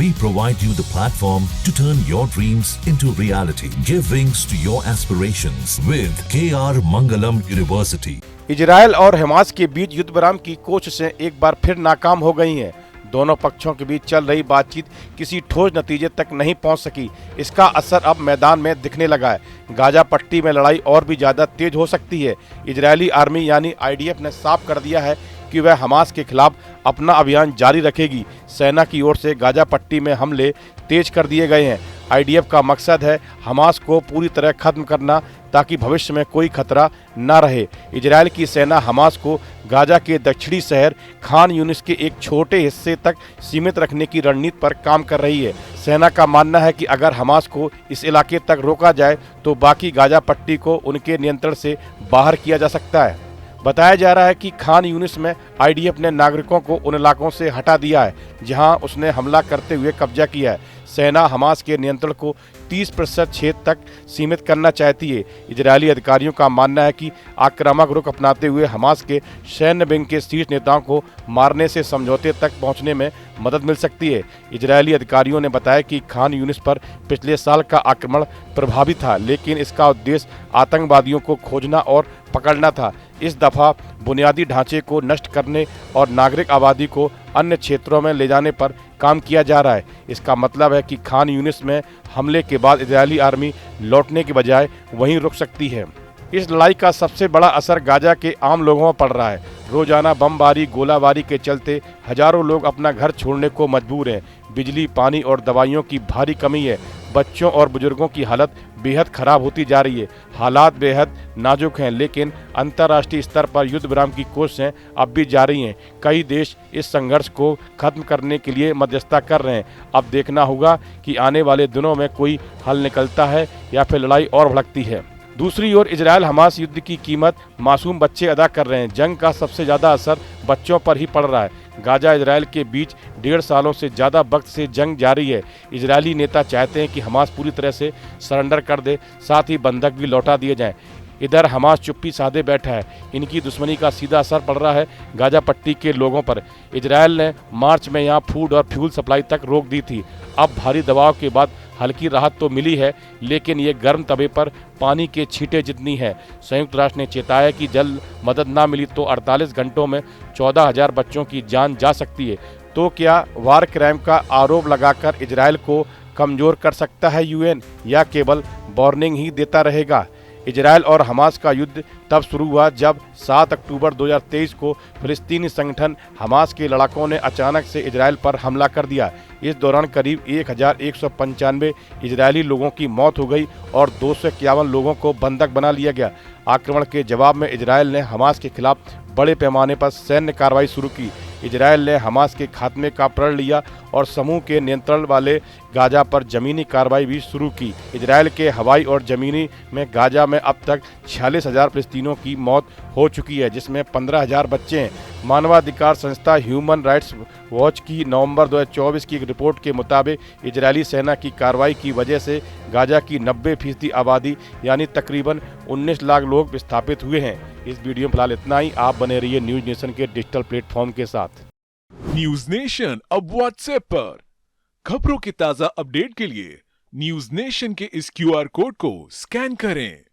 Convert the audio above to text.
We provide you the platform to turn your dreams into reality. Give wings to your aspirations with KR Mangalam University. Israel और Hamas के बीच युद्ध विराम की कोशिशें एक बार फिर नाकाम हो गई हैं। दोनों पक्षों के बीच चल रही बातचीत किसी ठोस नतीजे तक नहीं पहुंच सकी। इसका असर अब मैदान में दिखने लगा है। गाजा पट्टी में लड़ाई और भी ज्यादा तेज हो सकती है। इजरायली आर्मी यानी IDF ने साफ कर दिया है कि वह हमास के खिलाफ अपना अभियान जारी रखेगी। सेना की ओर से गाजा पट्टी में हमले तेज कर दिए गए हैं। IDF का मकसद है हमास को पूरी तरह खत्म करना ताकि भविष्य में कोई खतरा न रहे। इजरायल की सेना हमास को गाजा के दक्षिणी शहर खान यूनिस के एक छोटे हिस्से तक सीमित रखने की रणनीति पर काम कर रही है। सेना का मानना है कि अगर हमास को इस इलाके तक रोका जाए तो बाकी गाजा पट्टी को उनके नियंत्रण से बाहर किया जा सकता है। बताया जा रहा है कि खान यूनिस में IDF ने नागरिकों को उन इलाकों से हटा दिया है जहां उसने हमला करते हुए कब्जा किया है। सेना हमास के नियंत्रण को 30% क्षेत्र तक सीमित करना चाहती है। इजरायली अधिकारियों का मानना है कि आक्रामक रुख अपनाते हुए हमास के सैन्य विंग के शीर्ष नेताओं को मारने से समझौते तक पहुंचने में मदद मिल सकती है। इजरायली अधिकारियों ने बताया कि खान यूनिस पर पिछले साल का आक्रमण प्रभावी था, लेकिन इसका उद्देश्य आतंकवादियों को खोजना और पकड़ना था। इस दफा बुनियादी ढांचे को नष्ट करने और नागरिक आबादी को अन्य क्षेत्रों में ले जाने पर काम किया जा रहा है। इसका मतलब है कि खान यूनिस में हमले के बाद इजरायली आर्मी लौटने के बजाय वहीं रुक सकती है। इस लड़ाई का सबसे बड़ा असर गाजा के आम लोगों पर पड़ रहा है। रोजाना बमबारी गोलाबारी के चलते हजारों लोग अपना घर छोड़ने को मजबूर हैं। बिजली, पानी और दवाइयों की भारी कमी है। बच्चों और बुजुर्गों की हालत बेहद खराब होती जा रही है। हालात बेहद नाजुक हैं, लेकिन अंतर्राष्ट्रीय स्तर पर युद्ध विराम की कोशिशें अब भी जारी हैं। कई देश इस संघर्ष को खत्म करने के लिए मध्यस्थता कर रहे हैं। अब देखना होगा कि आने वाले दिनों में कोई हल निकलता है या फिर लड़ाई और भड़कती है। दूसरी ओर इजरायल हमास युद्ध की कीमत मासूम बच्चे अदा कर रहे हैं। जंग का सबसे ज्यादा असर बच्चों पर ही पड़ रहा है। गाजा इजरायल के बीच 1.5 सालों से ज़्यादा वक्त से जंग जारी है। इजरायली नेता चाहते हैं कि हमास पूरी तरह से सरेंडर कर दे, साथ ही बंधक भी लौटा दिए जाएं। इधर हमास चुप्पी साधे बैठा है। इनकी दुश्मनी का सीधा असर पड़ रहा है गाजा पट्टी के लोगों पर। इजरायल ने मार्च में यहां फूड और फ्यूल सप्लाई तक रोक दी थी। अब भारी दबाव के बाद हल्की राहत तो मिली है, लेकिन ये गर्म तवे पर पानी के छींटे जितनी है। संयुक्त राष्ट्र ने चेताया कि जल्द मदद ना मिली तो 48 घंटों में 14,000 बच्चों की जान जा सकती है। तो क्या वार क्राइम का आरोप लगाकर इजरायल को कमजोर कर सकता है UN, या केवल वार्निंग ही देता रहेगा? इजरायल और हमास का युद्ध तब शुरू हुआ जब 7 अक्टूबर 2023 को फिलिस्तीनी संगठन हमास के लड़ाकों ने अचानक से इजरायल पर हमला कर दिया। इस दौरान करीब 1195 इजरायली लोगों की मौत हो गई और 251 लोगों को बंधक बना लिया गया। आक्रमण के जवाब में इजरायल ने हमास के खिलाफ बड़े पैमाने पर सैन्य कार्रवाई शुरू की। इजरायल ने हमास के खात्मे का प्रण लिया और समूह के नियंत्रण वाले गाजा पर जमीनी कार्रवाई भी शुरू की। इजरायल के हवाई और जमीनी में गाजा में अब तक 46,000 फिलिस्तीनियों की मौत हो चुकी है, जिसमें 15,000 बच्चे हैं। मानवाधिकार संस्था ह्यूमन राइट्स वॉच की नवंबर 2024 की एक रिपोर्ट के मुताबिक इजरायली सेना की कार्रवाई की वजह से गाजा की 90% आबादी यानी तकरीबन 19 लाख लोग विस्थापित हुए हैं। इस वीडियो में फिलहाल इतना ही। आप बने रहिए न्यूज नेशन के डिजिटल प्लेटफॉर्म के साथ। न्यूज नेशन अब व्हाट्सएप पर खबरों के ताजा अपडेट के लिए न्यूज नेशन के इस QR कोड को स्कैन करें।